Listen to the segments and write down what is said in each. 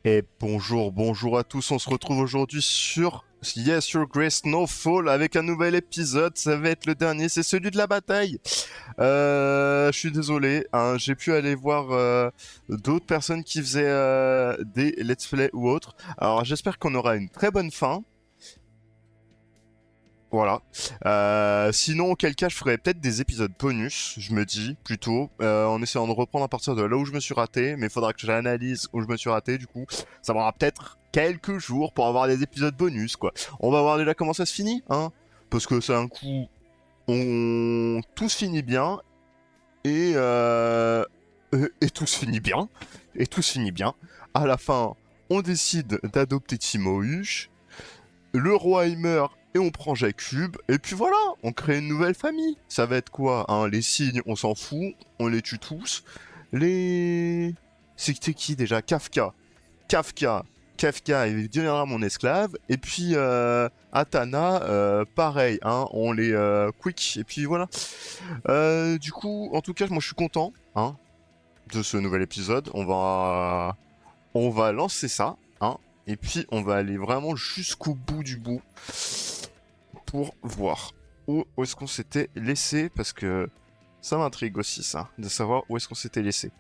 Et bonjour, bonjour à tous, on se retrouve aujourd'hui sur Yes Your Grace No Fall avec un nouvel épisode, ça va être le dernier, c'est celui de la bataille. Je suis désolé, hein, j'ai pu aller voir d'autres personnes qui faisaient des let's play ou autres. Alors j'espère qu'on aura une très bonne fin. Voilà. Sinon, auquel cas, je ferais peut-être des épisodes bonus, je me dis, plutôt, en essayant de reprendre à partir de là où je me suis raté, mais il faudra que j'analyse où je me suis raté, du coup, ça m'aura peut-être quelques jours pour avoir des épisodes bonus, quoi. On va voir déjà comment ça se finit, hein, parce que c'est un coup, on tout se finit bien, et tout se finit bien, et tout se finit bien. À la fin, on décide d'adopter Timohush, le roi il meurt et on prend Jakub, et puis voilà, on crée une nouvelle famille. Ça va être quoi, hein? Les signes, on s'en fout, on les tue tous. Les... C'était qui déjà? Kafka. Kafka. Kafka, il deviendra mon esclave. Et puis Atana, pareil, hein, on les quick. Et puis voilà. Du coup, en tout cas, moi je suis content, hein, de ce nouvel épisode. On va lancer ça, hein, et puis on va aller vraiment jusqu'au bout du bout pour voir où est-ce qu'on s'était laissé, parce que ça m'intrigue aussi ça, de savoir où est-ce qu'on s'était laissé.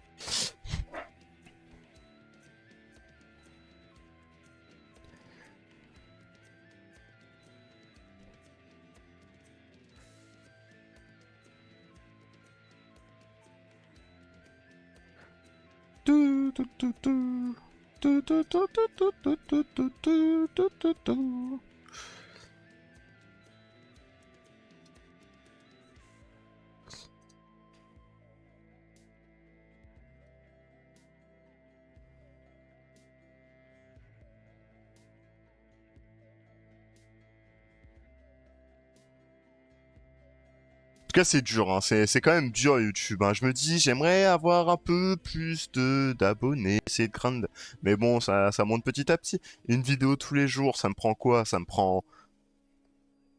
En tout cas, c'est dur, hein. C'est quand même dur YouTube, hein. Je me dis, j'aimerais avoir un peu plus de d'abonnés, essayer de grind. Mais bon, ça monte petit à petit. Une vidéo tous les jours, ça me prend quoi? Ça me prend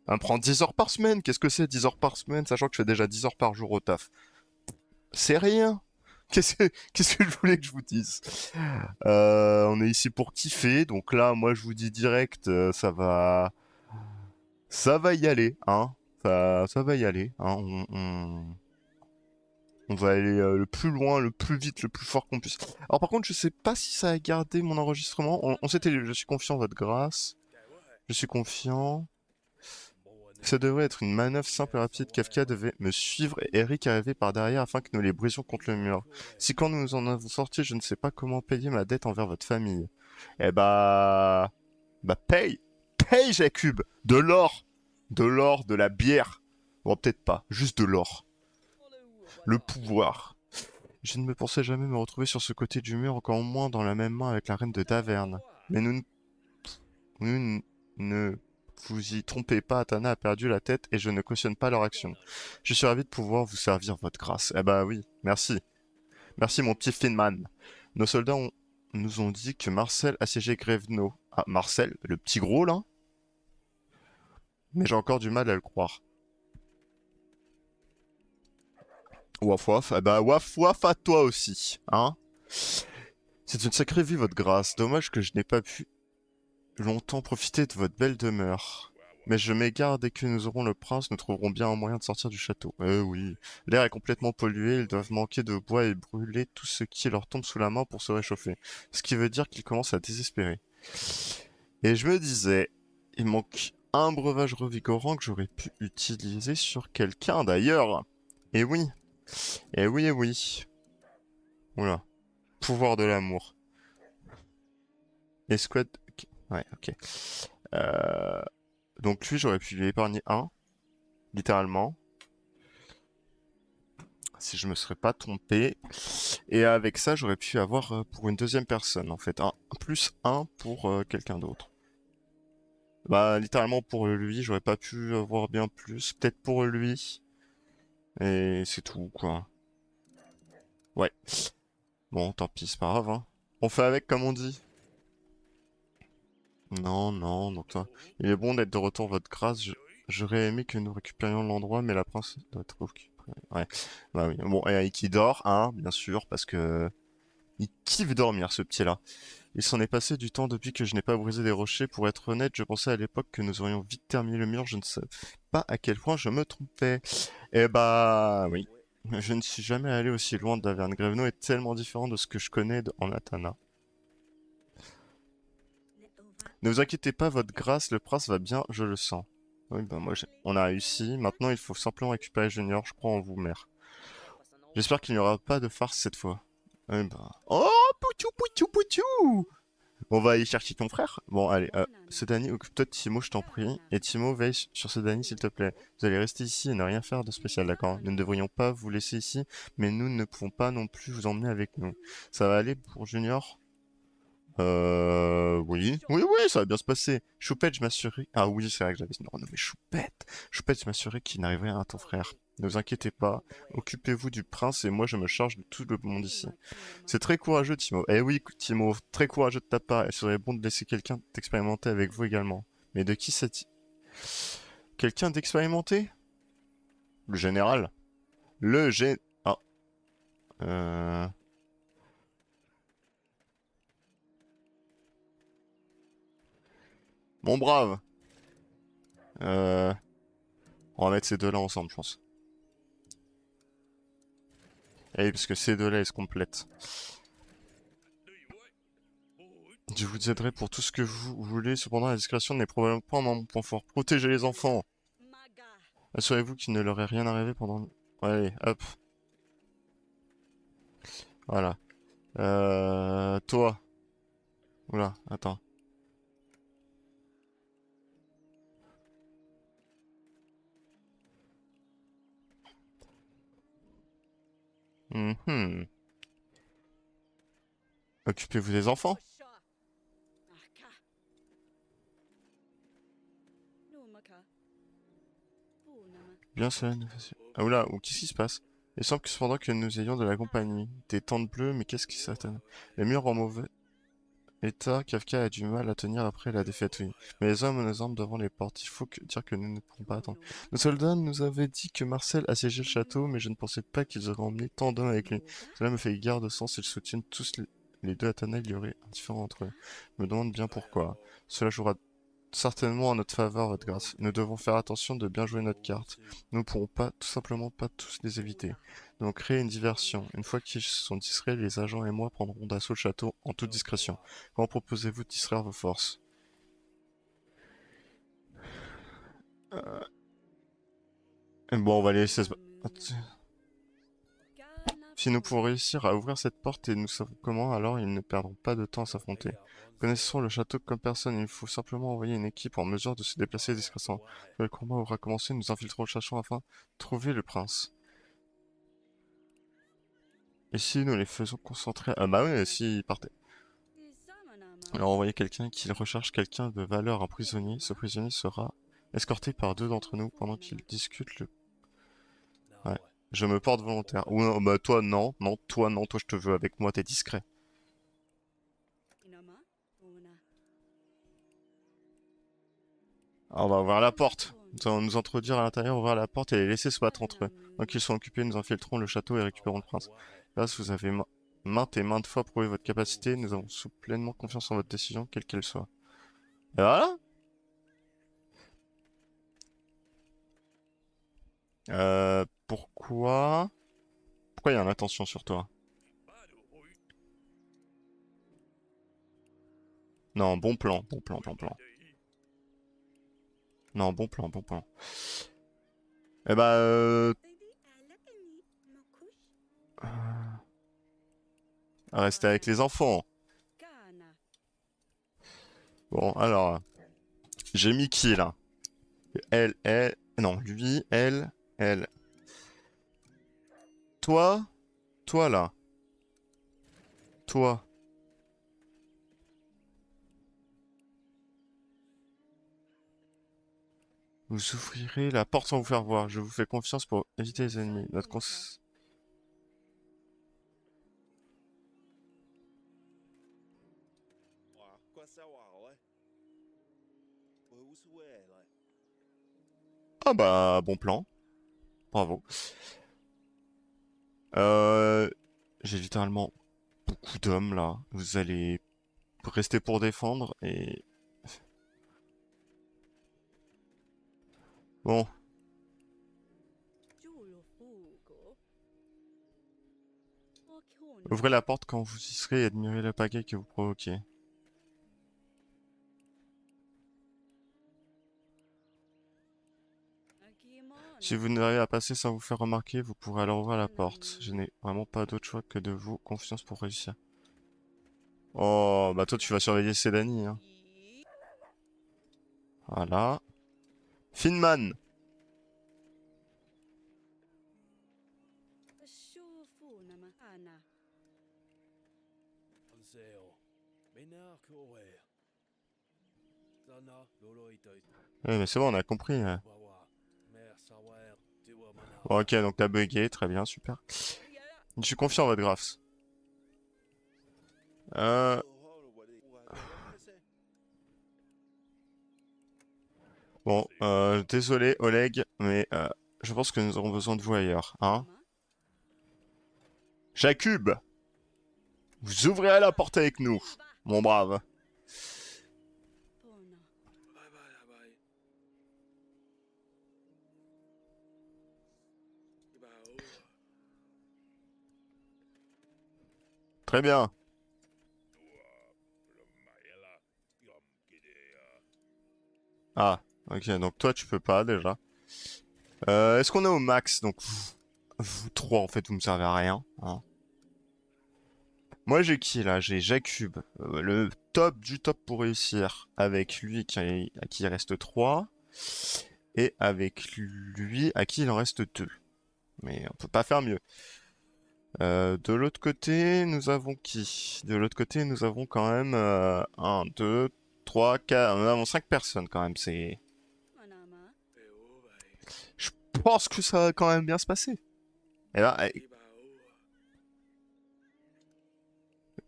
10 heures par semaine. Qu'est-ce que c'est 10 heures par semaine, sachant que je fais déjà 10 heures par jour au taf? C'est rien. Qu'est-ce que je voulais que je vous dise? On est ici pour kiffer, donc là, moi, je vous dis direct, ça va y aller, hein. Ça va y aller, hein. On va aller le plus loin, le plus vite, le plus fort qu'on puisse. Alors par contre, je sais pas si ça a gardé mon enregistrement. On s'était, je suis confiant, votre grâce. Je suis confiant. Ça devrait être une manœuvre simple et rapide. Kafka devait me suivre et Eric arriver par derrière afin que nous les brisions contre le mur. Si quand nous en avons sorti, je ne sais pas comment payer ma dette envers votre famille. Eh paye, paye Jakub, de l'or, de la bière. Bon, peut-être pas, juste de l'or. Le pouvoir. Je ne me pensais jamais me retrouver sur ce côté du mur, encore moins dans la même main avec la reine de Taverne. Mais nous ne vous y trompez pas, Atana a perdu la tête et je ne cautionne pas leur action. Je suis ravi de pouvoir vous servir, votre grâce. Eh bah oui, merci. Merci mon petit Finman. Nos soldats nous ont dit que Marcel assiégeait Grévenot. Ah, Marcel, le petit gros là? Mais j'ai encore du mal à le croire. Waf waf, eh bah waf waf à toi aussi, hein? C'est une sacrée vie, votre grâce. Dommage que je n'ai pas pu longtemps profiter de votre belle demeure. Mais je m'égare, dès que nous aurons le prince, nous trouverons bien un moyen de sortir du château. Eh oui, l'air est complètement pollué, ils doivent manquer de bois et brûler tout ce qui leur tombe sous la main pour se réchauffer. Ce qui veut dire qu'ils commencent à désespérer. Et je me disais, il manque un breuvage revigorant que j'aurais pu utiliser sur quelqu'un d'ailleurs. Et oui, et oui, et oui. Oula, pouvoir de l'amour. Escouade... Ouais, ok. Euh... Donc lui, j'aurais pu lui épargner un, littéralement, si je me serais pas trompé. Et avec ça, j'aurais pu avoir pour une deuxième personne, en fait, un plus un pour quelqu'un d'autre. Bah, littéralement pour lui, j'aurais pas pu avoir bien plus. Peut-être pour lui. Et c'est tout, quoi. Ouais. Bon, tant pis, c'est pas grave, hein. On fait avec, comme on dit. Non, non, donc toi. Il est bon d'être de retour, votre grâce. J'aurais aimé que nous récupérions l'endroit, mais la princesse doit être occupée. Ouais, bah oui. Bon, et qui dort, hein, bien sûr, parce que Il kiffe dormir, ce petit-là. Il s'en est passé du temps depuis que je n'ai pas brisé des rochers. Pour être honnête, je pensais à l'époque que nous aurions vite terminé le mur. Je ne sais pas à quel point je me trompais. Eh bah oui. Je ne suis jamais allé aussi loin de Daverne. Grévenot est tellement différent de ce que je connais en Atana. Ne vous inquiétez pas, votre grâce, le prince va bien, je le sens. Oui, bah moi, on a réussi. Maintenant, il faut simplement récupérer Junior. Je crois en vous, mère. J'espère qu'il n'y aura pas de farce cette fois. Oui, bah... Oh, poutou, poutou, poutou! On va aller chercher ton frère. Bon, allez, Sedani, occupe-toi de Timo, je t'en prie. Et Timo, veille sur Sedani, s'il te plaît. Vous allez rester ici et ne rien faire de spécial, d'accord? Nous ne devrions pas vous laisser ici, mais nous ne pouvons pas non plus vous emmener avec nous. Ça va aller pour Junior? Oui. Oui, oui, ça va bien se passer. Choupette, je m'assurais... Ah oui, c'est vrai que j'avais renommé Choupette. Choupette, je m'assurais qu'il n'arrive rien à ton frère. Ne vous inquiétez pas, occupez-vous du prince et moi je me charge de tout le monde ici. C'est très courageux, Timo. Eh oui, Timo, très courageux de ta part. Il serait bon de laisser quelqu'un d'expérimenté avec vous également. Mais de qui ça dit? Quelqu'un d'expérimenté? Le général. Le gé... Ah. Euh... Mon brave. Euh... On va mettre ces deux-là ensemble, je pense. Eh oui, parce que ces deux-là, ils se complètent. Je vous aiderai pour tout ce que vous voulez. Cependant, la discrétion n'est probablement pas mon point fort. Protégez les enfants. Assurez-vous qu'il ne leur est rien arrivé pendant... Allez, hop. Voilà. Toi. Oula, attends. Mhm. Occupez-vous des enfants. Bien cela nous facile. Ah oula, ou qu'est-ce qui se passe? Il semble que cependant que nous ayons de la compagnie. Des tentes bleues, mais qu'est-ce qui s'attend? Les murs en mauvais état, Kafka a du mal à tenir après la défaite, oui. Mais les hommes nos armes devant les portes, il faut dire que nous ne pourrons pas attendre. Nos soldats nous avaient dit que Marcel assiégeait le château, mais je ne pensais pas qu'ils auraient emmené tant d'hommes avec lui. Cela me fait garde de sens, ils soutiennent tous les deux Atana, il y aurait un différent entre eux. Je me demande bien pourquoi. Cela jouera certainement en notre faveur, votre grâce. Nous devons faire attention de bien jouer notre carte. Nous ne pourrons pas, tout simplement pas tous les éviter. Nous devons créer une diversion. Une fois qu'ils sont distraits, les agents et moi prendrons d'assaut le château en toute discrétion. Comment proposez-vous de distraire vos forces? Euh, Bon, on va les laisser se... Si nous pouvons réussir à ouvrir cette porte et nous savons comment, alors ils ne perdront pas de temps à s'affronter. Connaissons le château comme personne, il faut simplement envoyer une équipe en mesure de se déplacer discrètement. Quand le combat aura commencé, nous infiltrons le château afin de trouver le prince. Et si nous les faisons concentrer... Ah bah oui, s'ils partaient. Alors envoyer quelqu'un qui recherche quelqu'un de valeur, un prisonnier. Ce prisonnier sera escorté par deux d'entre nous pendant qu'ils discutent le... Ouais. Je me porte volontaire. Ou non, bah toi non, non, toi non, toi je te veux avec moi, t'es discret. Alors, on va ouvrir la porte. Nous allons nous introduire à l'intérieur, ouvrir la porte et les laisser se battre entre eux. Donc qu'ils sont occupés, nous infiltrons le château et récupérons le prince. Là, vous avez maintes et maintes fois prouvé votre capacité, nous avons pleinement confiance en votre décision, quelle qu'elle soit. Et voilà. Pourquoi... Pourquoi il y a une attention sur toi? Non, bon plan, bon plan, bon plan. Non, bon plan, bon plan. Eh bah, restez avec les enfants. Bon, alors, j'ai mis qui là? Elle, non, lui, elle. Toi, toi là, toi. Vous ouvrirez la porte sans vous faire voir. Je vous fais confiance pour éviter les ennemis. Ah bah, bon plan. Bravo. Euh... J'ai littéralement beaucoup beaucoup d'hommes là. Vous allez rester pour défendre et... Bon, ouvrez la porte quand vous y serez et admirez le pagaille que vous provoquez. Si vous n'arrivez à passer sans vous faire remarquer, vous pourrez alors ouvrir la porte. Je n'ai vraiment pas d'autre choix que de vous confiance pour réussir. Oh, bah toi tu vas surveiller Sedani, hein. Voilà. Finman. Ouais, mais c'est bon, on a compris. Bon, ok, donc t'as bugué, très bien, super. Je suis confiant en votre Grafs. Euh... Bon, désolé Oleg, mais je pense que nous aurons besoin de vous ailleurs, hein. Jakub, vous ouvrirez la porte avec nous, mon brave. Très bien. Ah, ok, donc toi tu peux pas déjà. Est-ce qu'on est au max? Donc vous trois en fait vous me servez à rien, hein. Moi j'ai qui là? J'ai Jakub, le top du top pour réussir. Avec lui à qui il reste 3. Et avec lui à qui il en reste 2. Mais on peut pas faire mieux. De l'autre côté, nous avons qui? De l'autre côté, nous avons quand même 1, 2, 3, 4... Nous avons 5 personnes quand même. C'est... Je pense que ça va quand même bien se passer. Et là,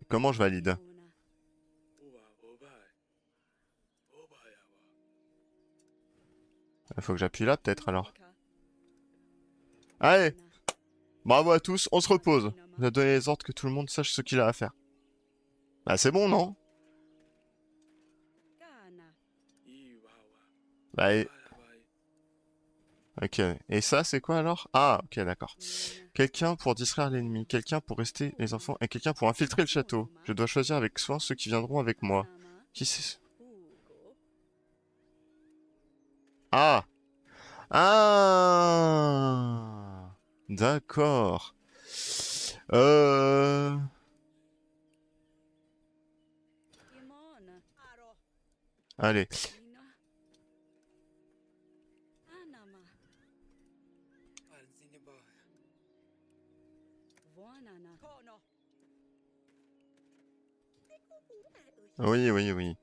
comment je valide? Il faut que j'appuie là peut-être alors. Allez, bravo à tous, on se repose. On a donné les ordres que tout le monde sache ce qu'il a à faire. Bah c'est bon, non? Bah, ok. Et ça, c'est quoi alors? Ah, ok, d'accord. Quelqu'un pour distraire l'ennemi, quelqu'un pour rester les enfants, et quelqu'un pour infiltrer le château. Je dois choisir avec soin ceux qui viendront avec moi. Qui c'est? Ah! Ah! D'accord. Euh... Allez. Oui, oui, oui.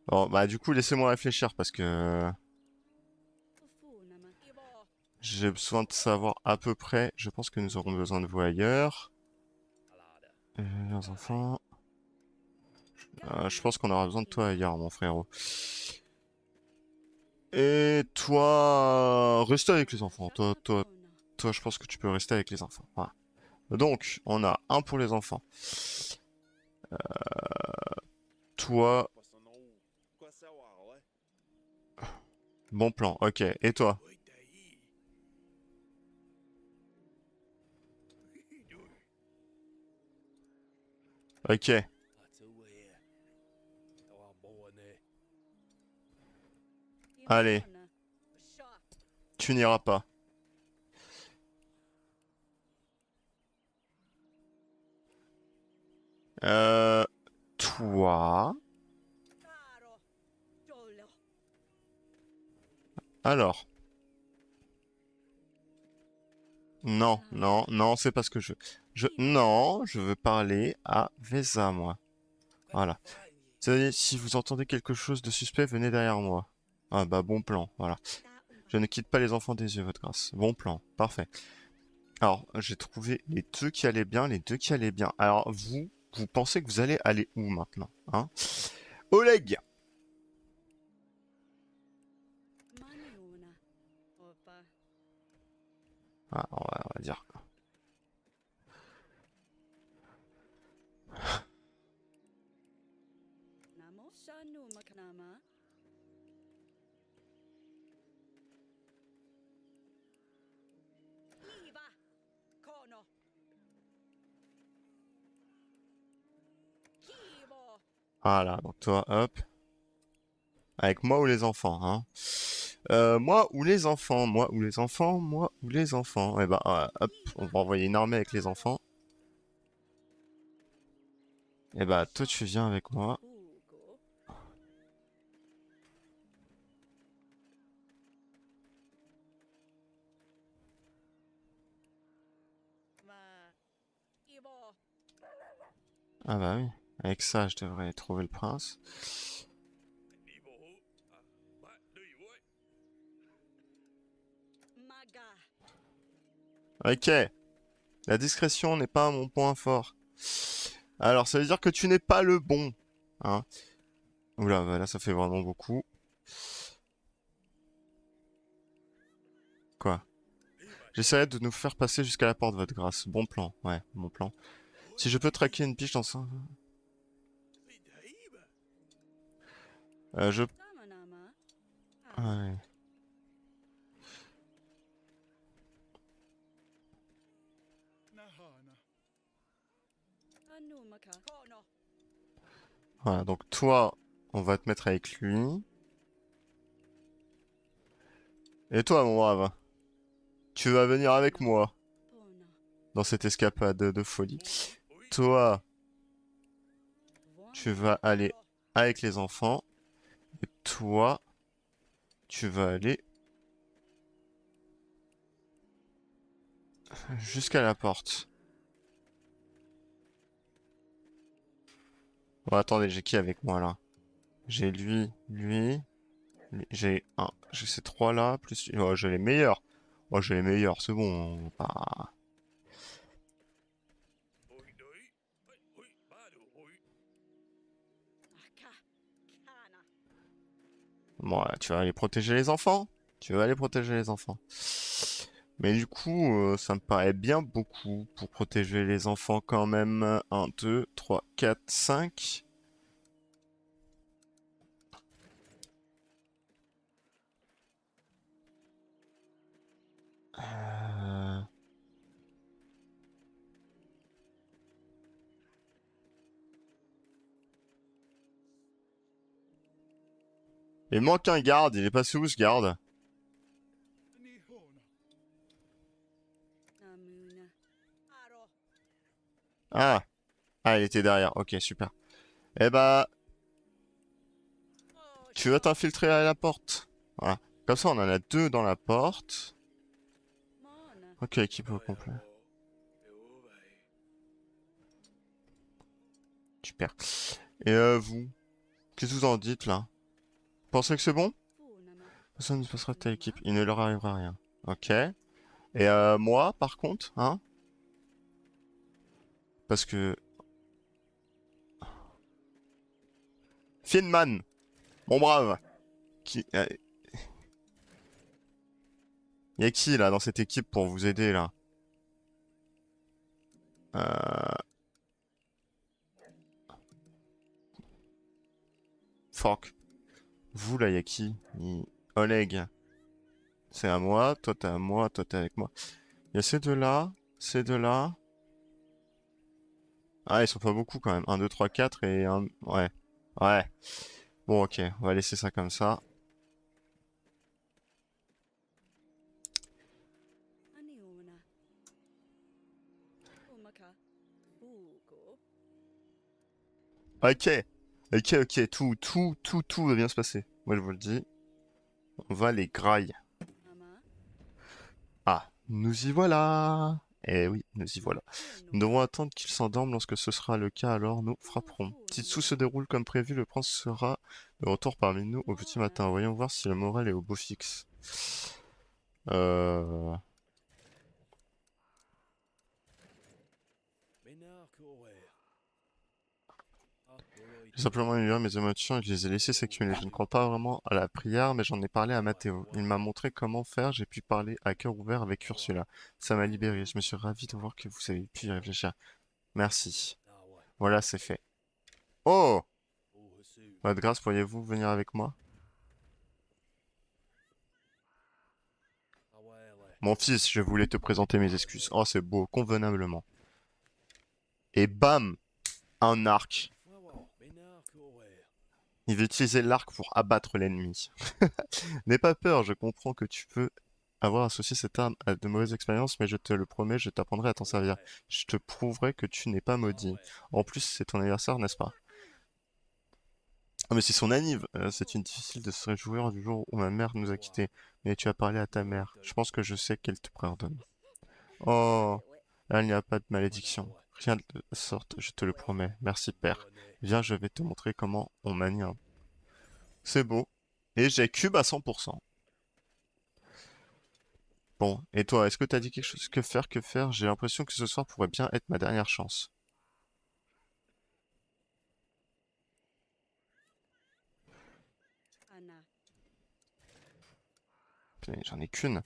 Bon, bah du coup, laissez-moi réfléchir parce que j'ai besoin de savoir à peu près. Je pense que nous aurons besoin de vous ailleurs. Les enfants. Je pense qu'on aura besoin de toi ailleurs, mon frérot. Et toi, reste avec les enfants. Toi, je pense que tu peux rester avec les enfants. Voilà. Donc, on a un pour les enfants. Toi, bon plan. Ok. Et toi? Ok. Allez, tu n'iras pas. Euh, toi. Alors. Non, non, non, c'est pas ce que non, je veux parler à Vesa, moi. Voilà. C'est-à-dire, si vous entendez quelque chose de suspect, venez derrière moi. Ah bah bon plan, voilà. Je ne quitte pas les enfants des yeux, votre grâce. Bon plan, parfait. Alors, j'ai trouvé les deux qui allaient bien, les deux qui allaient bien. Alors, vous pensez que vous allez aller où maintenant, hein? Oleg! Ah, on va dire. Voilà, donc toi, hop. Avec moi ou les enfants, hein. Moi ou les enfants, moi ou les enfants, moi ou les enfants. Eh ben, hop, on va envoyer une armée avec les enfants. Eh ben, toi tu viens avec moi. Ah bah oui, avec ça je devrais trouver le prince. Ok, la discrétion n'est pas mon point fort. Alors, ça veut dire que tu n'es pas le bon, hein. Oula, bah là ça fait vraiment beaucoup. Quoi? J'essaierai de nous faire passer jusqu'à la porte, votre grâce. Bon plan, ouais, bon plan. Si je peux traquer une biche dans ça... je... Ouais. Voilà, donc toi, on va te mettre avec lui. Et toi, mon brave, tu vas venir avec moi dans cette escapade de folie. Toi, tu vas aller avec les enfants. Et toi, tu vas aller jusqu'à la porte. Bon, attendez, j'ai qui avec moi là? J'ai lui, j'ai un, j'ai ces trois là, plus, oh, j'ai les meilleurs. Oh, j'ai les meilleurs, c'est bon, on va pas... Bon, tu vas aller protéger les enfants? Tu vas aller protéger les enfants. Mais du coup, ça me paraît bien beaucoup pour protéger les enfants quand même. Un, 2, 3, 4, 5. Euh... Il manque un garde, il est passé où ce garde? Ah, ah, il était derrière, ok, super. Eh bah, tu vas t'infiltrer à la porte. Voilà. Comme ça, on en a deux dans la porte. Ok, équipe au complet. Super. Et vous, qu'est-ce que vous en dites là? Pensez que c'est bon? Personne ne se passera de ta équipe, il ne leur arrivera rien. Ok. Et moi, par contre, hein? Parce que... Finman, mon brave, qui... y a qui là dans cette équipe pour vous aider là? Euh... Fork. Vous là, y a qui? Oleg. C'est à moi, toi t'es à moi, toi t'es avec moi. Y a ces deux-là, ces deux-là. Ah, ils sont pas beaucoup quand même. Un, 2, 3, 4 et un... Ouais. Ouais. Bon, ok, on va laisser ça comme ça. Ok. Ok, ok, tout va bien se passer. Moi, je vous le dis. On va les grailler. Ah, nous y voilà. Eh oui, nous y voilà. Nous devons attendre qu'ils s'endorment. Lorsque ce sera le cas, alors nous frapperons. Si tout se déroule comme prévu, le prince sera de retour parmi nous au petit matin. Voyons voir si le moral est au beau fixe. Euh... J'ai simplement émulé mes émotions et je les ai laissées s'accumuler. Je ne crois pas vraiment à la prière, mais j'en ai parlé à Matteo. Il m'a montré comment faire. J'ai pu parler à cœur ouvert avec Ursula. Ça m'a libéré. Je me suis ravi de voir que vous avez pu y réfléchir. Merci. Voilà, c'est fait. Oh! Votre grâce, pourriez-vous venir avec moi? Mon fils, je voulais te présenter mes excuses. Oh, c'est beau, convenablement. Et bam! Un arc. Il veut utiliser l'arc pour abattre l'ennemi. N'aie pas peur, je comprends que tu peux avoir associé cette arme à de mauvaises expériences, mais je te le promets, je t'apprendrai à t'en servir. Je te prouverai que tu n'es pas maudit. En plus, c'est ton anniversaire, n'est-ce pas? Ah, mais c'est son anniv. C'est une difficile de se réjouir du jour où ma mère nous a quittés. Mais tu as parlé à ta mère. Je pense que je sais qu'elle te pardonne. Oh, là, il n'y a pas de malédiction. Rien de la sorte, je te le promets. Merci, père. Viens, je vais te montrer comment on manie un. C'est beau. Et j'ai cube à 100%. Bon, et toi, est-ce que t'as dit quelque chose? Que faire, que faire? J'ai l'impression que ce soir pourrait bien être ma dernière chance. Putain, j'en ai qu'une.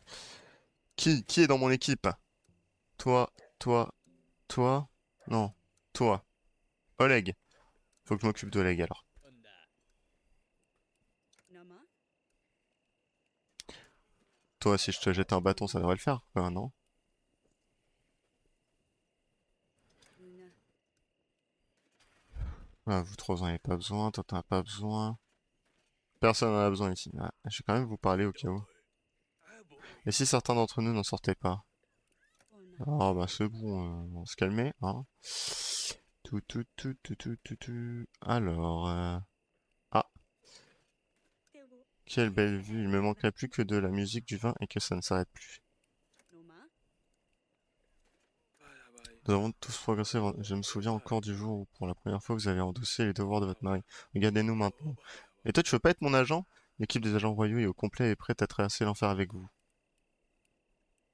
Qui est dans mon équipe? Toi, toi, toi? Non, toi. Oleg. Faut que je m'occupe d'Oleg alors. Toi, si je te jette un bâton, ça devrait le faire, quoi, non? Ah, vous trois, vous en avez pas besoin, toi, t'en as pas besoin. Personne en a besoin ici. Ah, je vais quand même vous parler au cas où. Et si certains d'entre nous n'en sortaient pas? Ah, bah c'est bon, on va se calmer, hein. Tout. Alors, ah, quelle belle vue. Il me manquerait plus que de la musique, du vin et que ça ne s'arrête plus. Nous avons tous progressé. Je me souviens encore du jour où, pour la première fois, vous avez endossé les devoirs de votre mari. Regardez-nous maintenant. Et toi, tu veux pas être mon agent? L'équipe des agents royaux est au complet et prête à traverser l'enfer avec vous.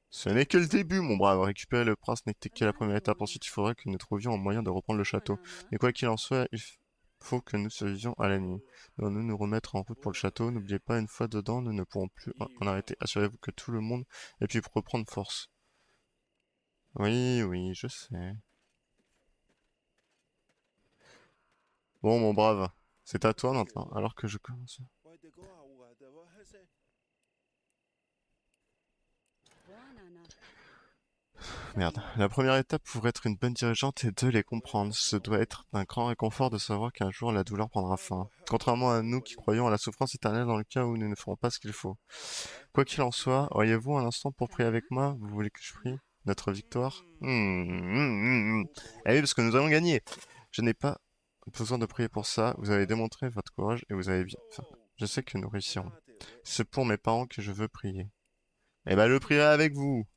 Ce n'est que le début, mon brave. Récupérer le prince n'était que la première étape. Ensuite, il faudrait que nous trouvions un moyen de reprendre le château. Mais quoi qu'il en soit, faut que nous survivions à la nuit. Devons-nous nous remettre en route pour le château? N'oubliez pas, une fois dedans, nous ne pourrons plus en arrêter. Assurez-vous que tout le monde ait pu reprendre force. Oui, oui, je sais. Bon, mon brave, c'est à toi maintenant, alors que je commence. Merde. La première étape pour être une bonne dirigeante est de les comprendre. Ce doit être un grand réconfort de savoir qu'un jour la douleur prendra fin. Contrairement à nous qui croyons à la souffrance éternelle dans le cas où nous ne ferons pas ce qu'il faut. Quoi qu'il en soit, auriez-vous un instant pour prier avec moi? Vous voulez que je prie? Notre victoire? Eh oui, parce que nous allons gagner. Je n'ai pas besoin de prier pour ça. Vous avez démontré votre courage et vous avez bien. Enfin, je sais que nous réussirons. C'est pour mes parents que je veux prier. Eh ben, je prierai avec vous.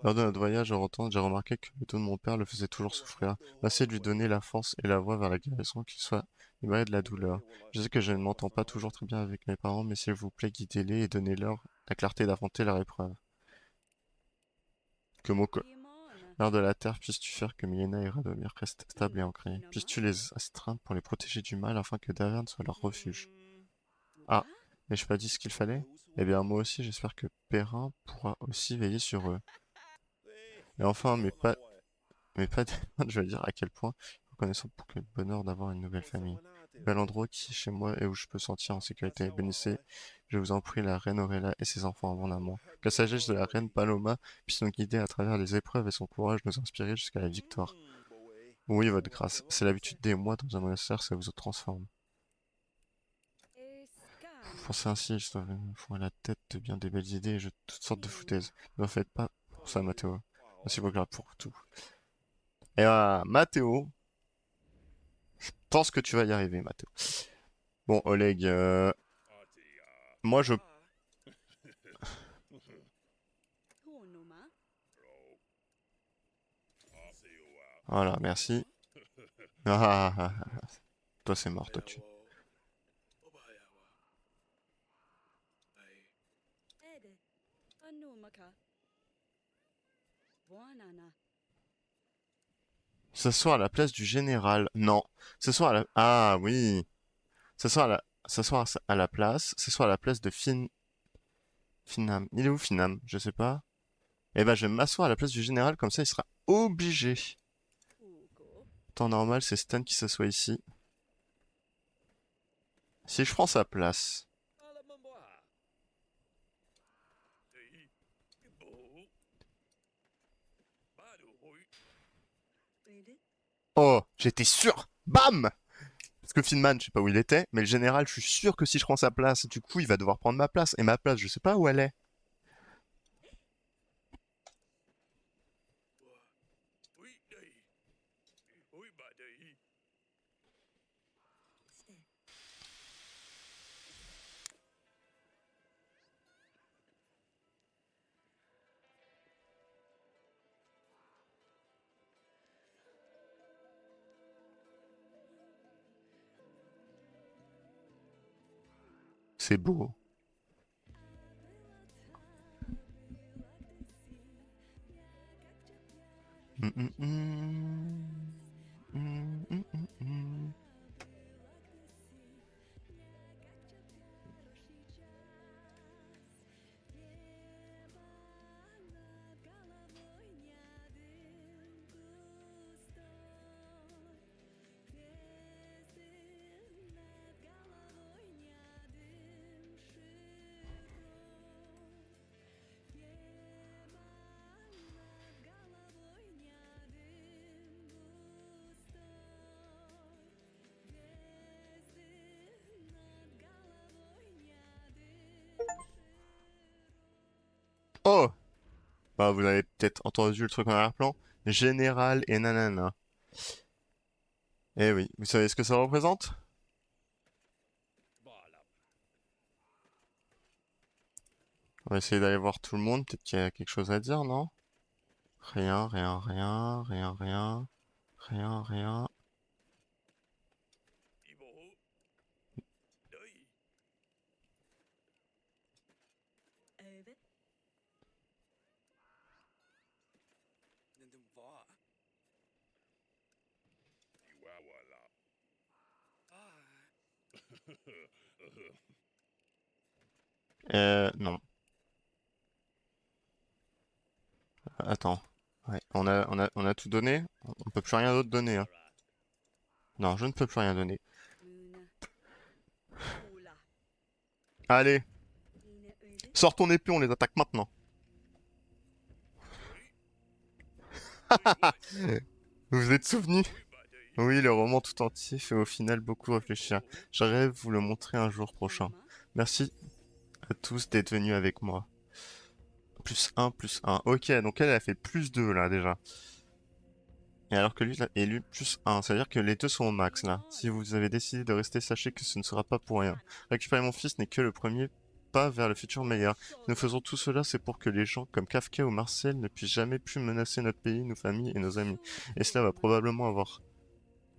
Lors de notre voyage au Rotan, j'ai remarqué que le dos de mon père le faisait toujours souffrir. Essayez de lui donner la force et la voie vers la guérison, qu'il soit libéré de la douleur. Je sais que je ne m'entends pas toujours très bien avec mes parents, mais s'il vous plaît, guidez-les et donnez-leur la clarté d'affronter leur épreuve. Que mon cœur de la terre puisses-tu faire que Milena et Radomir restent stables et ancrés. Puisses-tu les astreindre pour les protéger du mal afin que Daverne soit leur refuge. Ah, mais je pas dit ce qu'il fallait? Eh bien, moi aussi, j'espère que Perrin pourra aussi veiller sur eux. Et enfin, mais pas je veux dire à quel point reconnaissant pour que le bonheur d'avoir une nouvelle famille. Bel endroit qui est chez moi et où je peux sentir en sécurité. Bénissez, je vous en prie, la reine Auréla et ses enfants abondamment. Que la sagesse de la reine Paloma puisse nous guider à travers les épreuves et son courage nous inspirer jusqu'à la victoire. Oui, votre grâce, c'est l'habitude des mois dans un monastère, ça vous transforme. Vous pensez ainsi, je dois me fourrer la tête de bien des belles idées et je toutes sortes de foutaises. Ne en faites pas pour ça, Mathéo. Merci beaucoup pour tout. Et Mathéo, pense que tu vas y arriver, Mathéo. Bon, Oleg, moi je... Voilà, merci. Toi c'est mort, toi tu... Ce soir à la place du général. Non. Ce soir à la... Ah oui. Ce soir à la... Ce soir à la place. Ce soir à la place de Finam. Il est où Finam? Je sais pas. Eh ben je vais m'asseoir à la place du général, comme ça il sera obligé. Temps normal, c'est Stan qui s'assoit ici. Si je prends sa place. Oh, j'étais sûr. Bam! Parce que Finman, je sais pas où il était, mais le général, je suis sûr que si je prends sa place, du coup, il va devoir prendre ma place. Et ma place, je sais pas où elle est. C'est beau. Hum, hum, hum. Hum, hum, hum, hum. Oh! Bah, vous avez peut-être entendu le truc en arrière-plan. Général et nanana. Eh oui, vous savez ce que ça représente? On va essayer d'aller voir tout le monde. Peut-être qu'il y a quelque chose à dire, non? Rien, rien, rien, rien, rien, rien, rien. Non. Attends. Ouais, on a tout donné? On peut plus rien d'autre donner, hein. Non, je ne peux plus rien donner. Allez, sors ton épée, on les attaque maintenant. Vous vous êtes souvenu? Oui, le roman tout entier fait au final beaucoup réfléchir. Je rêve vous le montrer un jour prochain. Merci à tous d'être venus avec moi. Plus un, plus un. Ok, donc elle a fait plus 2 là déjà. Et alors que lui, là, est lui plus un. C'est-à-dire que les deux sont au max là. Si vous avez décidé de rester, sachez que ce ne sera pas pour rien. Récupérer mon fils n'est que le premier pas vers le futur meilleur. Si nous faisons tout cela, c'est pour que les gens comme Kafka ou Marcel ne puissent jamais plus menacer notre pays, nos familles et nos amis. Et cela va probablement avoir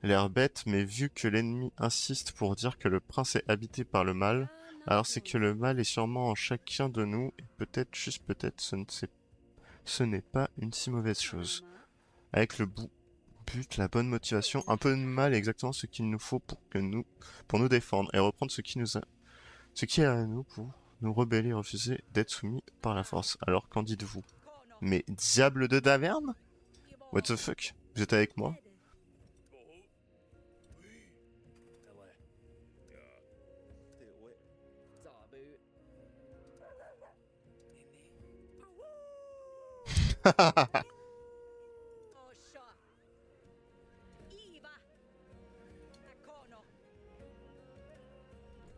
l'air bête, mais vu que l'ennemi insiste pour dire que le prince est habité par le mal, alors c'est que le mal est sûrement en chacun de nous, et peut-être, juste peut-être, ce n'est pas une si mauvaise chose. Avec le but, la bonne motivation, un peu de mal est exactement ce qu'il nous faut pour nous défendre et reprendre ce qui est à nous pour nous rebeller et refuser d'être soumis par la force. Alors qu'en dites-vous? Mais diable de Daverne? What the fuck? Vous êtes avec moi?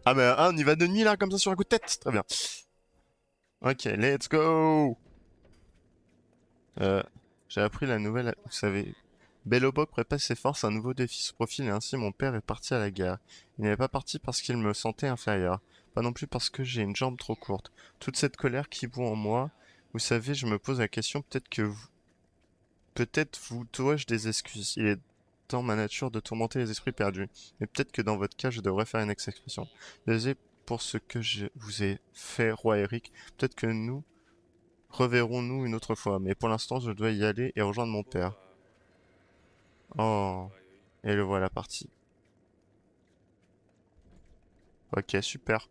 Ah bah on y va de nuit là comme ça sur un coup de tête, très bien. Ok, let's go. Euh, j'ai appris la nouvelle, vous savez. Belobog prépare ses forces à un nouveau défi se profile et ainsi mon père est parti à la guerre. Il n'est pas parti parce qu'il me sentait inférieur, pas non plus parce que j'ai une jambe trop courte. Toute cette colère qui bout en moi, vous savez, je me pose la question, peut-être vous dois-je des excuses. Il est dans ma nature de tourmenter les esprits perdus. Mais peut-être que dans votre cas, je devrais faire une exception. Désolé pour ce que je vous ai fait, roi Eric. Peut-être que nous reverrons-nous une autre fois. Mais pour l'instant, je dois y aller et rejoindre mon père. Oh, et le voilà parti. Ok, super.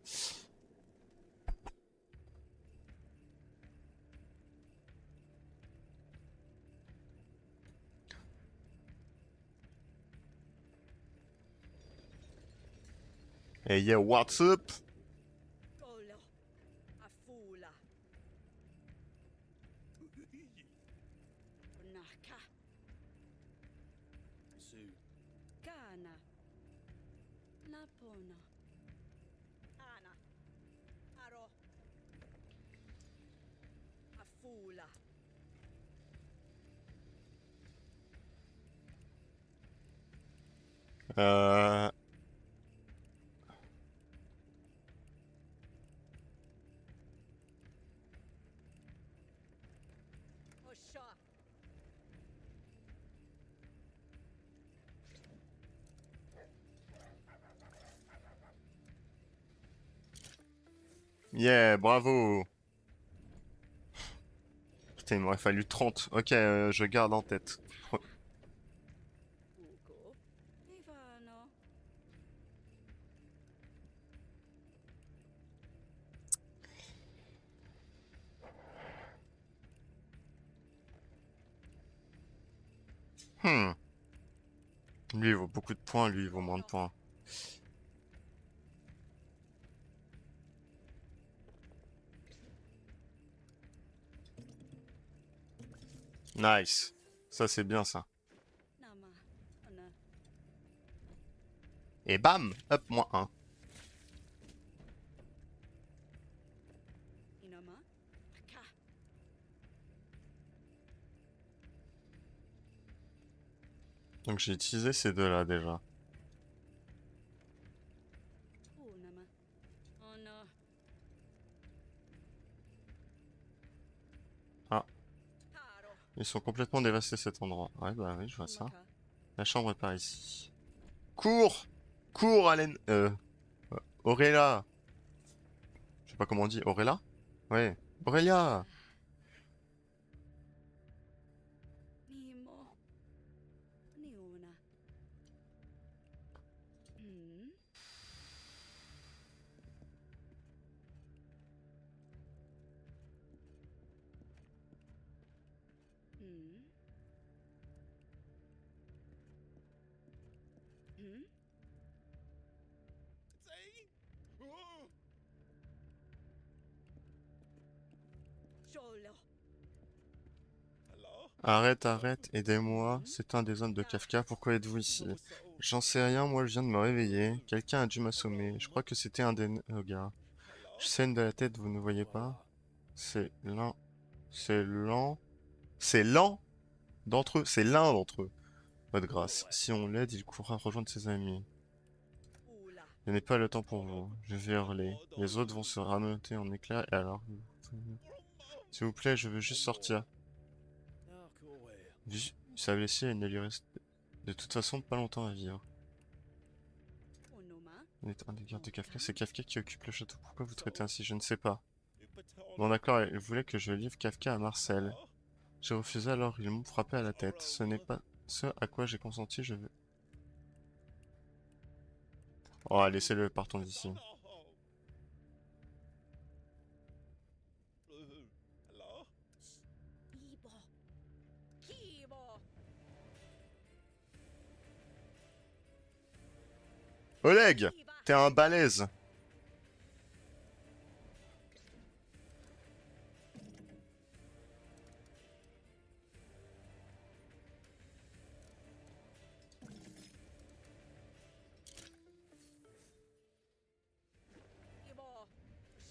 Hey yeah, what's up? Golo. Afula. Naka. Sue. Kana. Napona. Ana. Aro. Afula. Euh... Osha. Yeah, bravo. Putain, il m'aurait fallu 30. Ok, je garde en tête. Ugo. Ivano. Hmm. Lui, il vaut beaucoup de points, lui, il vaut moins de points. Nice. Ça, c'est bien, ça. Nama. Ana. Et bam! Hop, moins 1. Inama. Aka. Donc j'ai utilisé ces deux-là, déjà. Unama. Ona. Ah, Taro. ils sont complètement dévastés, cet endroit. Ouais, bah oui, je vois ça. Umaka. La chambre est par ici. Cours! Cours, Allen! Auréla! Je sais pas comment on dit. Auréla? Ouais. Aurélia! Nimo. Niuna. Hmm. Hmm. Hmm. See? Oh. Jolo. Hello? Arrête, arrête, aidez-moi. C'est un des hommes de Kafka. Pourquoi êtes-vous ici? J'en sais rien, moi je viens de me réveiller. Quelqu'un a dû m'assommer. Je crois que c'était un des gars. Je saigne de la tête, vous ne voyez pas? C'est l'un. C'est lent. C'est lent d'entre eux. C'est l'un d'entre eux. Pas de grâce. Si on l'aide, il courra rejoindre ses amis. Ula. Je n'ai pas le temps pour vous. Je vais hurler. Les autres vont se rameuter en éclairs et alors... S'il vous plaît, je veux juste sortir. Sa blessure, il ne lui reste de toute façon pas longtemps à vivre. Onoma. On est un des gardes de Kafka. C'est Kafka qui occupe le château. Pourquoi vous traitez ainsi? Je ne sais pas. Bon d'accord, il voulait que je livre Kafka à Marcel. J'ai refusé alors ils m'ont frappé à la tête. Ce n'est pas ce à quoi j'ai consenti, je veux... Oh, laissez-le, partons d'ici. Hello? Ibo. Kibo. Oleg! Kiva. T'es un balèze! Ibo.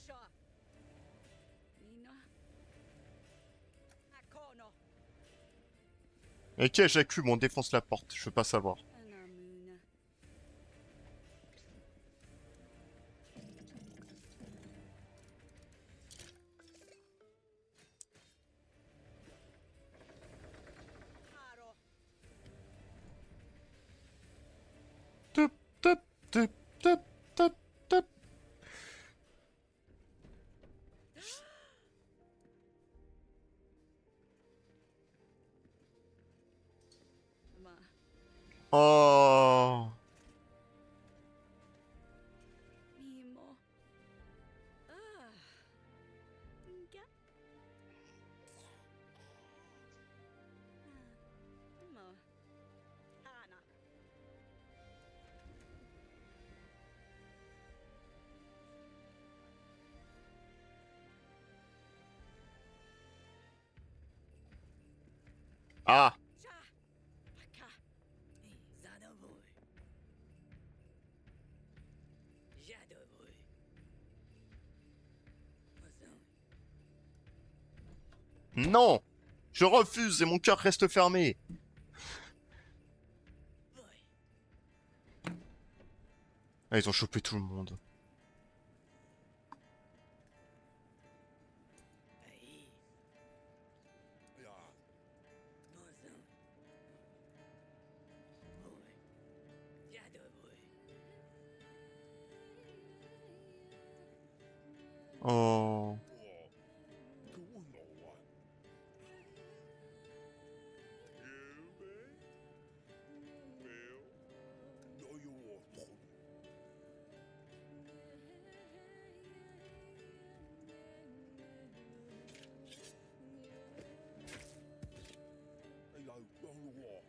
Sha. Nina. Akono. Et qui j'accuse, on défonce la porte, je veux pas savoir. Anamuna. Aro. Tup, tup, tup, tup, tup, tup. Ma. Oh! Mimo. Ah. Nga. Mo. Ana. Ah! Ja. Paka. Zadaboy. Jadoboy. Mazan. Non! Je refuse et mon cœur reste fermé. Boy. Ah, ils ont chopé tout le monde. Aïe. Ja. Mazan. Boy. Jadoboy. Oh. Oh. Cool no one. You Bill. No you want. Hey yo, on the wall.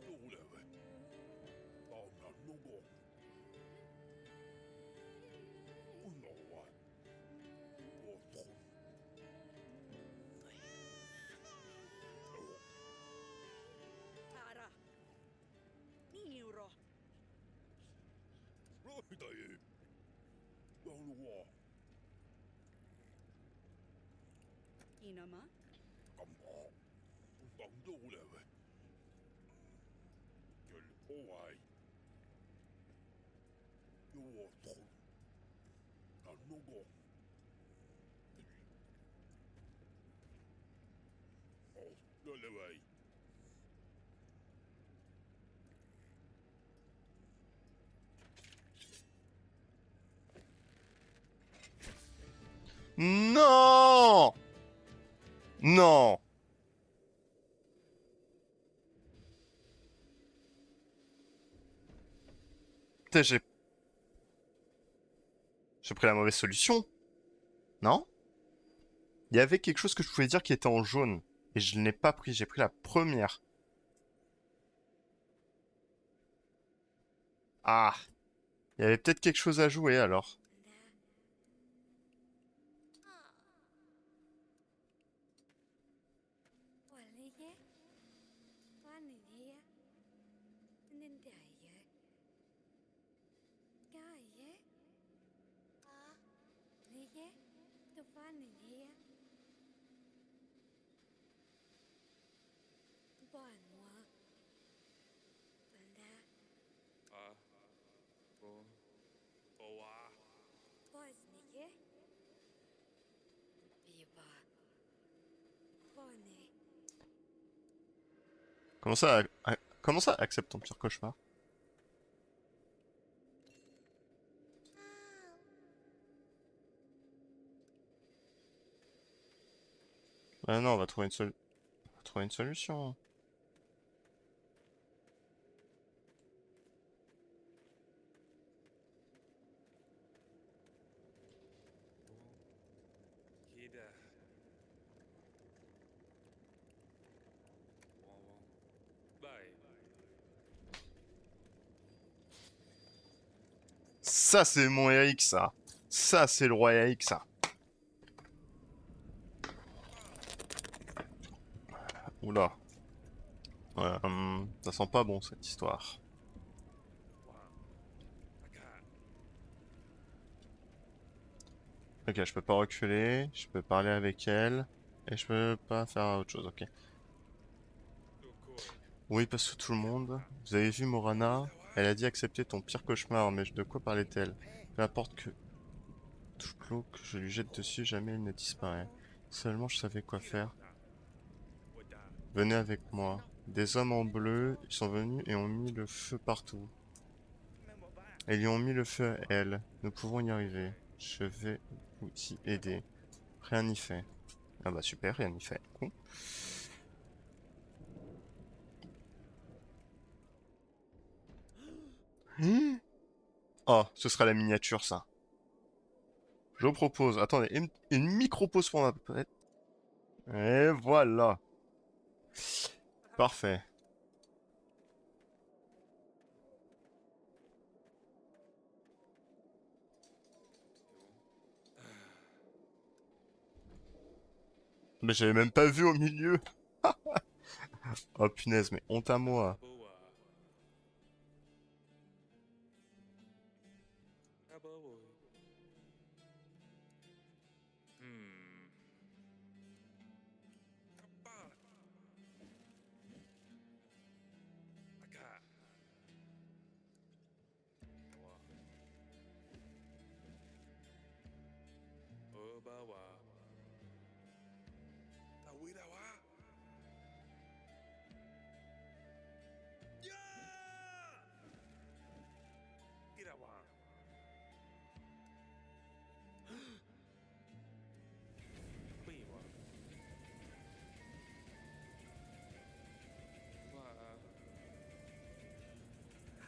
No level. Oh no no go. Oh no one. Oh. Tara. Niuro. Right there. On the wall. Inama. Come on. Don't do level. Get away. You want. No go. Oh, no way. Non! Non! Putain, j'ai pris la mauvaise solution. Non? Il y avait quelque chose que je pouvais dire qui était en jaune. Et je ne l'ai pas pris, j'ai pris la première. Ah! Il y avait peut-être quelque chose à jouer alors. Walije, wanije, nindaye, gaye, nije, tufanije, banwa, banda, boznije, biba, bone, Comment ça accepte ton pire cauchemar? Ah non, on va trouver trouver une solution. كده باي Ça, c'est mon Eric, ça. Ça, c'est le roi Eric, ça. Oula. Ouais, ça sent pas bon, cette histoire. Ok, je peux pas reculer, je peux parler avec elle, et je peux pas faire autre chose, ok. Oui, parce que tout le monde. Vous avez vu Morana? Elle a dit accepter ton pire cauchemar, mais de quoi parlait-elle? Peu importe que tout l'eau que je lui jette dessus, jamais il ne disparaît. Seulement je savais quoi faire. Venez avec moi. Des hommes en bleu, ils sont venus et ont mis le feu partout. Et ils y ont mis le feu à elle. Nous pouvons y arriver. Je vais vous y aider. Rien n'y fait. Ah bah super, rien n'y fait. Cool. Oh, ce sera la miniature, ça. Je vous propose... Attendez, une micro-pause pour ma pète. Et voilà. Parfait. Mais j'avais même pas vu au milieu. Oh punaise, mais honte à moi. Boa. Aboy. Kappa. Aka. Wa. Obawa. Awirawa. Ya! Irawa. Biwa. Wa.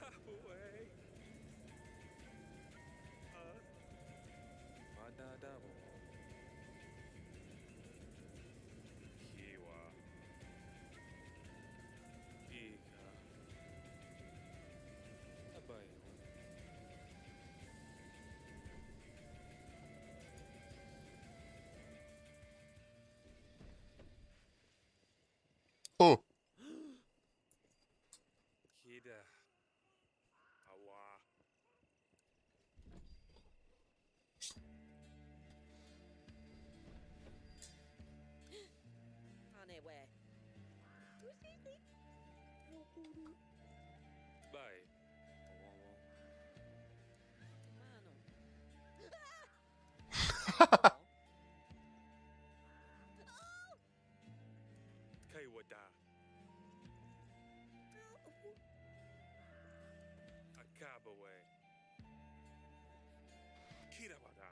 Halfway. Adadabo. Kiwa. Ika. Abayo. Oh, Kida. Awa. Anywhere. Bye. Mano. Kaiwada. Akabawe. Kirawada.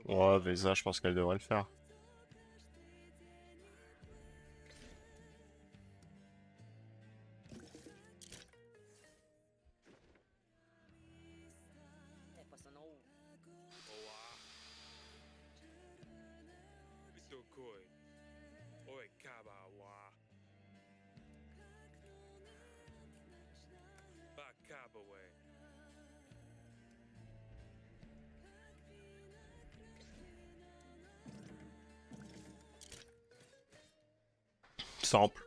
ouais, Vesa, je pense qu'elle devrait le faire. E passano. Oa. Bitokoi. Oi kabawa. Bakabawe. Simple.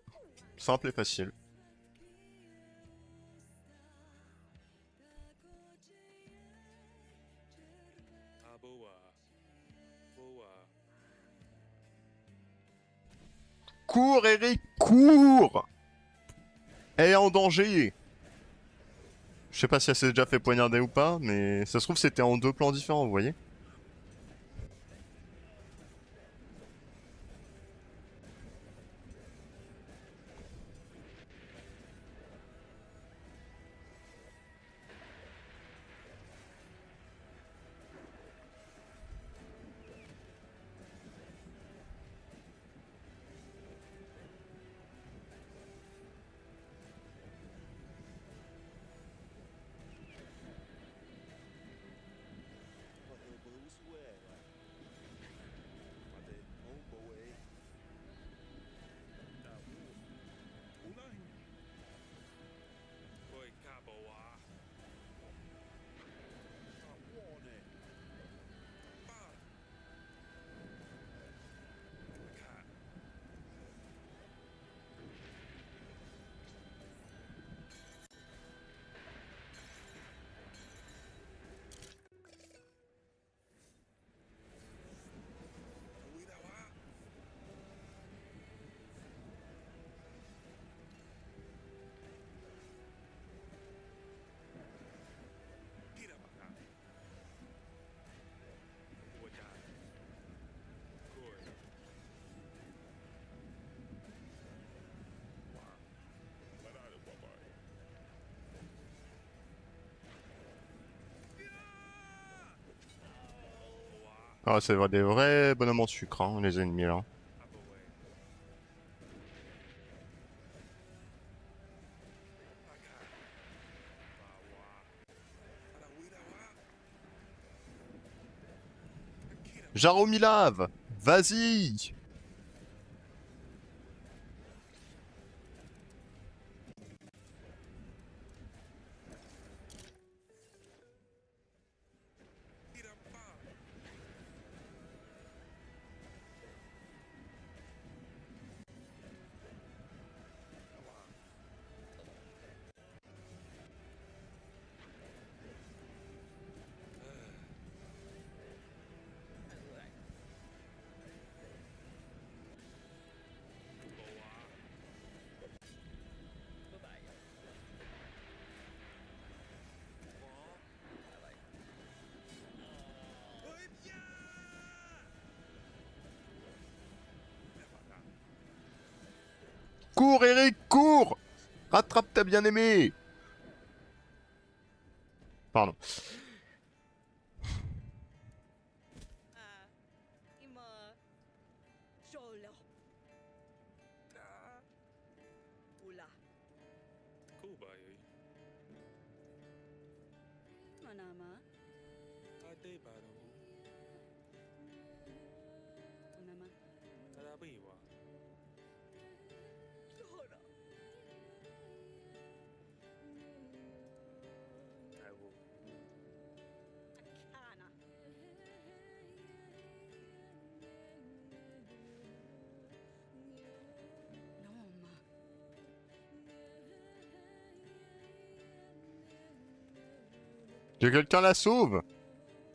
Simple et facile. Aboa. Boa. Cours, Eric, cours! Elle est en danger! Je sais pas si elle s'est déjà fait poignarder ou pas, mais ça se trouve c'était en deux plans différents, vous voyez? Oi kabawa. Ba. Aka. Awirawa. Kirawada. Wada. Koi. Parada, papai. Oa. Ah, c'est des vrais bonhommes en sucre, hein, les ennemis là. Abawe. Aka. Bawa. Arawirawa. Akira. Jaromilav! Vas-y! Cours, Eric, cours! Rattrape ta bien-aimée! Pardon. Ah, ima. Solo. Ah, Ula. Kubai. Manama. Ade baro. Unama. Tarabiwa. Solo. Awo. Akana. Noma. Que quelqu'un la sauve!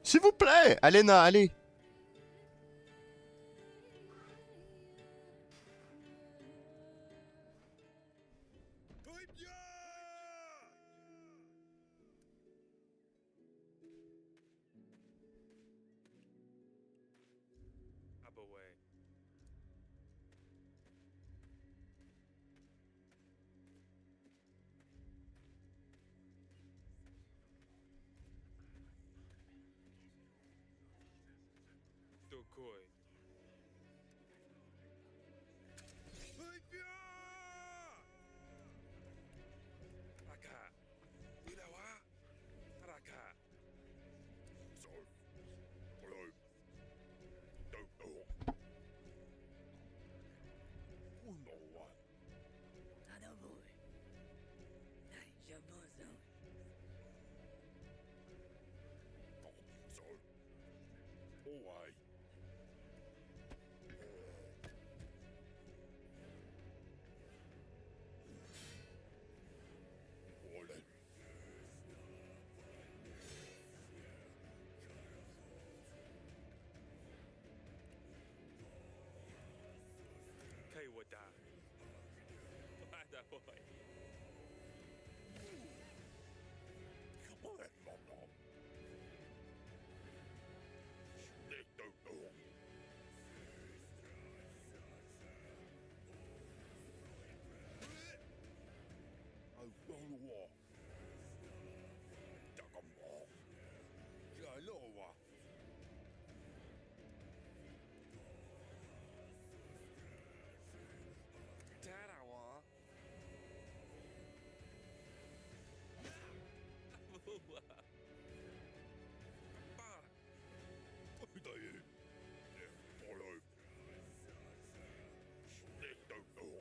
S'il vous plaît! Alena, allez! Très bien. Abaway. Dokoi. Très bien. Aka. Irawa. Araka. Sol. Hello. Don't know. We know what. Adaboi. Dai, jabozo. Sol. Away. Wallet. Kaiwada. Adaboy. Come on, Mom. They don't know. I run the wall. Duck 'em all. Yeah, I know what. Tarawa. Abua. Ba. They follow. They don't know.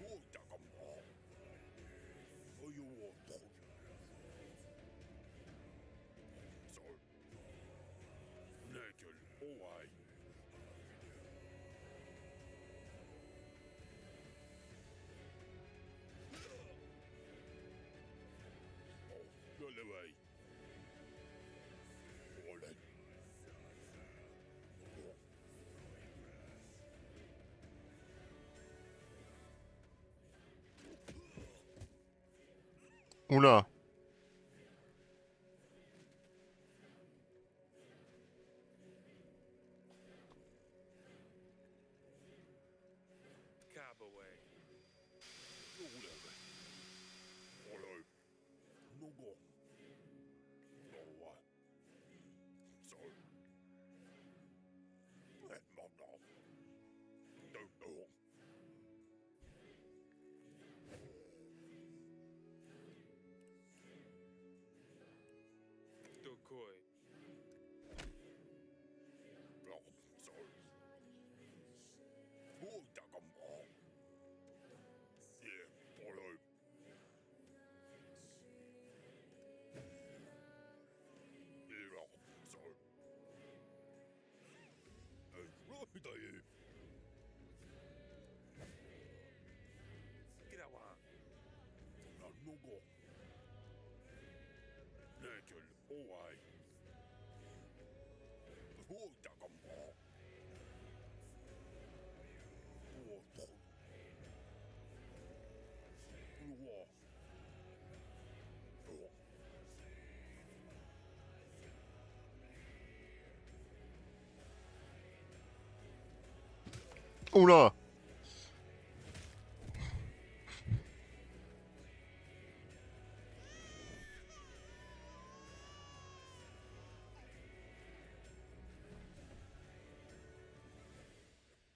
Oh, duck 'em all. Oh, you want to. So. Naked. Away. Oh, go away. Wallet. Oh. Oula. Kabaway. Follow. No go. No what? So. Let mom know. Don't know. Dokoi. No. So. Oh, duck 'em all. Yeah, follow. Yeah, so. Right there. Irawa. No go. Naked. Away. Oh, duck 'em all. Oh, oh. Wall. Oh. Oula!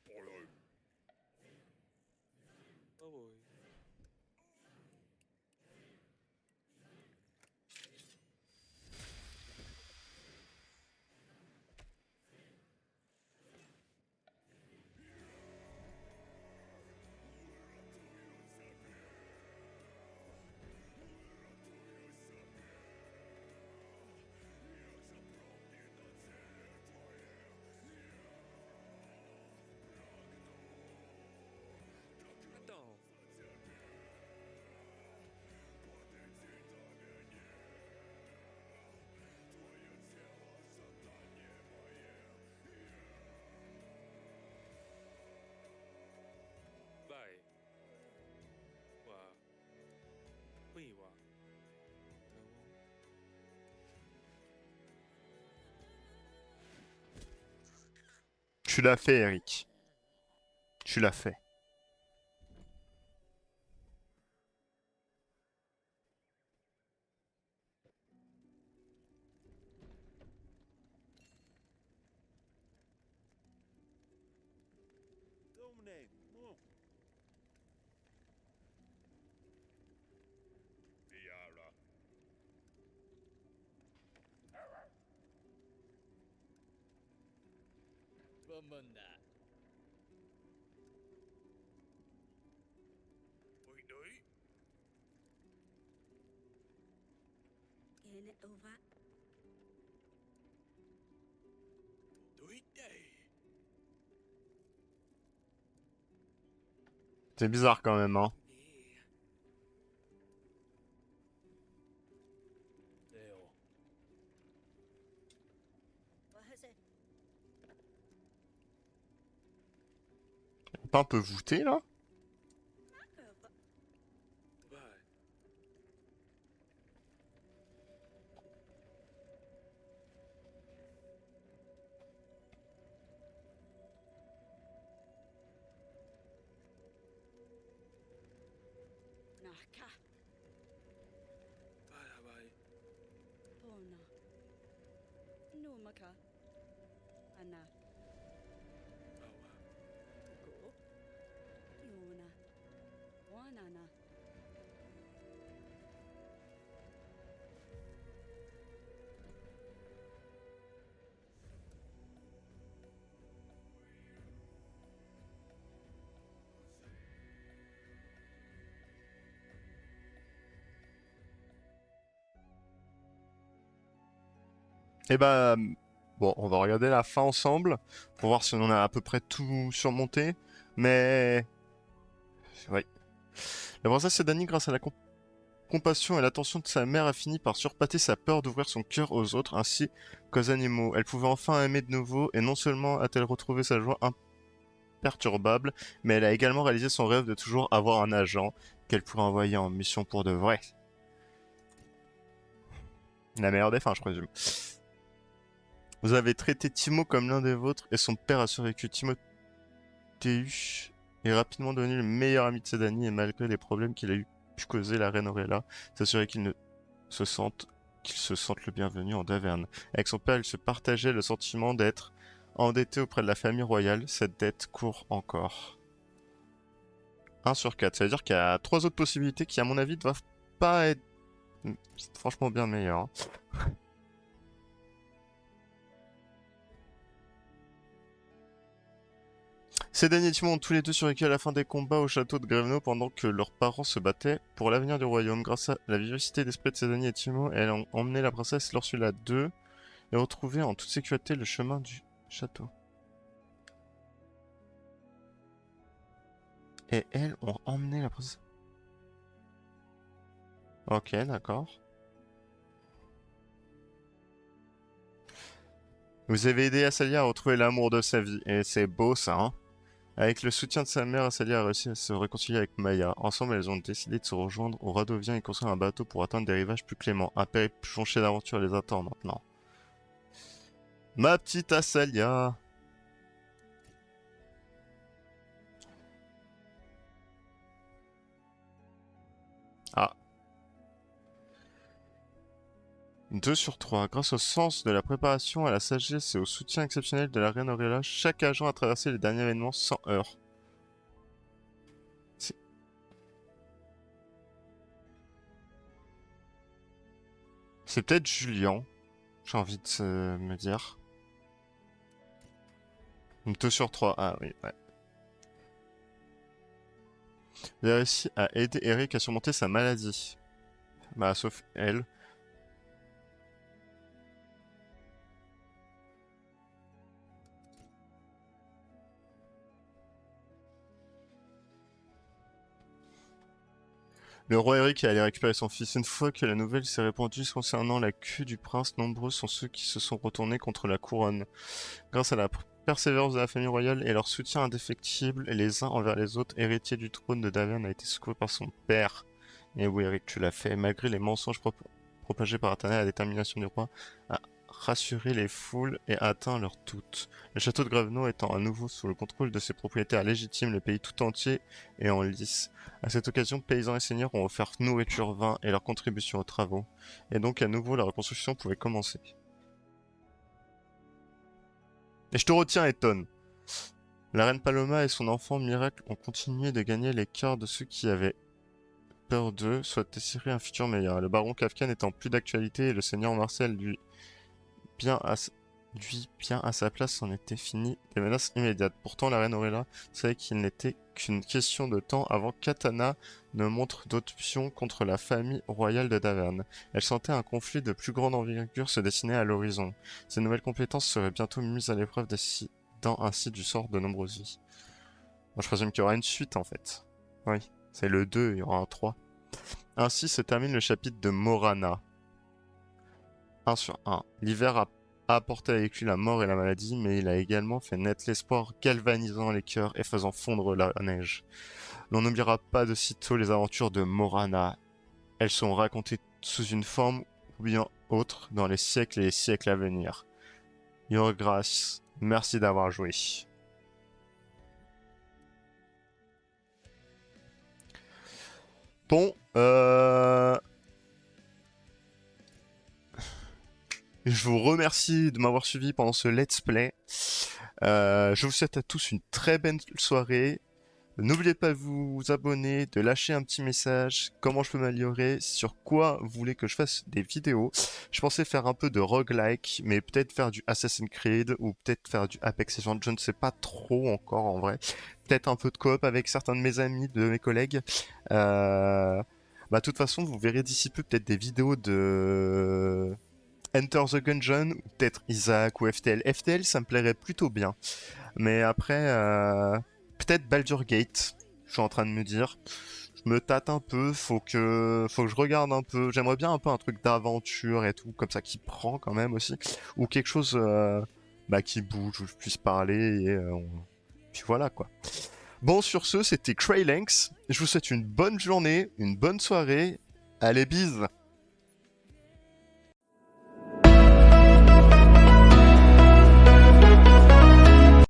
Problème. Oh boy. Attends. Bye. Wow. Oui, wow. Tu l'as fait, Eric. Tu l'as fait. Domne, mon. Viala. Oi, doi. Game over. Doi day. C'est bizarre quand même, hein. Yeah. Deo. What is it? Pas un peu voûté, là? Bye. Naka. Bye, bye. Pona. No maka. Anna. Bawa. Go. Yona. Wanana. Eh ben, bon, on va regarder la fin ensemble pour voir si on a à peu près tout surmonté. Mais, oui. La princesse Sedani, grâce à la compassion et l'attention de sa mère, a fini par surpasser sa peur d'ouvrir son cœur aux autres ainsi qu'aux animaux. Elle pouvait enfin aimer de nouveau et non seulement a-t-elle retrouvé sa joie imperturbable, mais elle a également réalisé son rêve de toujours avoir un agent qu'elle pourrait envoyer en mission pour de vrai. La meilleure des fins, je présume. Vous avez traité Timo comme l'un des vôtres et son père a survécu. Timotheus est rapidement devenu le meilleur ami de Sedani et malgré les problèmes qu'il a pu causer, la reine Aurela s'assurait qu'il se sente le bienvenu en Daverne. Avec son père, il se partageait le sentiment d'être endetté auprès de la famille royale. Cette dette court encore. 1 sur 4. Ça veut dire qu'il y a 3 autres possibilités qui, à mon avis, ne doivent pas être franchement bien meilleures. Hein. Sedani et Timon ont tous les deux survécu à la fin des combats au château de Greveno pendant que leurs parents se battaient pour l'avenir du royaume. Grâce à la vivacité d'esprit de Sedani et Timon, elles ont emmené la princesse Lorsula II et retrouvé en toute sécurité le chemin du château. Et elles ont emmené la princesse... Ok, d'accord. Vous avez aidé Asalia à retrouver l'amour de sa vie, et c'est beau ça, hein. Avec le soutien de sa mère, Asalia a réussi à se réconcilier avec Maya. Ensemble, elles ont décidé de se rejoindre au Radovien et construire un bateau pour atteindre des rivages plus cléments. Un périple jonché d'aventures les attend maintenant. Ma petite Asalia. 2 sur 3. Grâce au sens de la préparation, à la sagesse et au soutien exceptionnel de la reine Auréla, chaque agent a traversé les derniers événements sans heurts. C'est peut-être Julien, j'ai envie de me dire. 2 sur 3. Ah oui, ouais. Il a réussi à aider Eric à surmonter sa maladie. Bah, sauf elle. Le roi Eric est allé récupérer son fils. Une fois que la nouvelle s'est répandue concernant la queue du prince, nombreux sont ceux qui se sont retournés contre la couronne. Grâce à la persévérance de la famille royale et leur soutien indéfectible les uns envers les autres, héritier du trône de Davern a été secoué par son père. Et oui, Eric, tu l'as fait. Malgré les mensonges propagés par Internet, la détermination du roi a rassuré les foules et a atteint leur doute. Le château de Gravenot étant à nouveau sous le contrôle de ses propriétaires légitimes, le pays tout entier est en lice. À cette occasion, paysans et seigneurs ont offert nourriture, vin et leur contribution aux travaux. Et donc, à nouveau, la reconstruction pouvait commencer. Et je te retiens, Eton. La reine Paloma et son enfant Miracle ont continué de gagner les cœurs de ceux qui avaient peur d'eux, soit désirer un futur meilleur. Le baron Kafka n'étant plus d'actualité et le seigneur Marcel, lui, bien à sa place, en était fini des menaces immédiates. Pourtant, la reine Auréla savait qu'il n'était qu'une question de temps avant qu'Atana ne montre d'options contre la famille royale de Davern. Elle sentait un conflit de plus grande envergure se dessiner à l'horizon. Ses nouvelles compétences seraient bientôt mises à l'épreuve, décidant ainsi du sort de nombreuses vies. Moi, je présume qu'il y aura une suite, en fait. Oui, c'est le 2, il y aura un 3. Ainsi se termine le chapitre de Morana. 1 sur 1. L'hiver a apporté avec lui la mort et la maladie, mais il a également fait naître l'espoir, galvanisant les cœurs et faisant fondre la neige. L'on n'oubliera pas de sitôt les aventures de Morana. Elles sont racontées sous une forme ou bien autre dans les siècles et les siècles à venir. Your Grace, merci d'avoir joué. Bon, je vous remercie de m'avoir suivi pendant ce let's play. Je vous souhaite à tous une très belle soirée. N'oubliez pas de vous abonner, de lâcher un petit message, comment je peux m'améliorer, sur quoi vous voulez que je fasse des vidéos. Je pensais faire un peu de roguelike, mais peut-être faire du Assassin's Creed ou peut-être faire du Apex Legends, je ne sais pas trop encore en vrai. Peut-être un peu de coop avec certains de mes amis, de mes collègues. De toute façon, vous verrez d'ici peu peut-être des vidéos de Enter the Gungeon, ou peut-être Isaac ou FTL. FTL, ça me plairait plutôt bien. Mais après, peut-être Baldur Gate, je suis en train de me dire. Je me tâte un peu, faut que je regarde un peu. J'aimerais bien un peu un truc d'aventure et tout, comme ça, qui prend quand même aussi. Ou quelque chose qui bouge, où je puisse parler, et puis voilà quoi. Bon, sur ce, c'était Craylanx. Je vous souhaite une bonne journée, une bonne soirée. Allez, bise!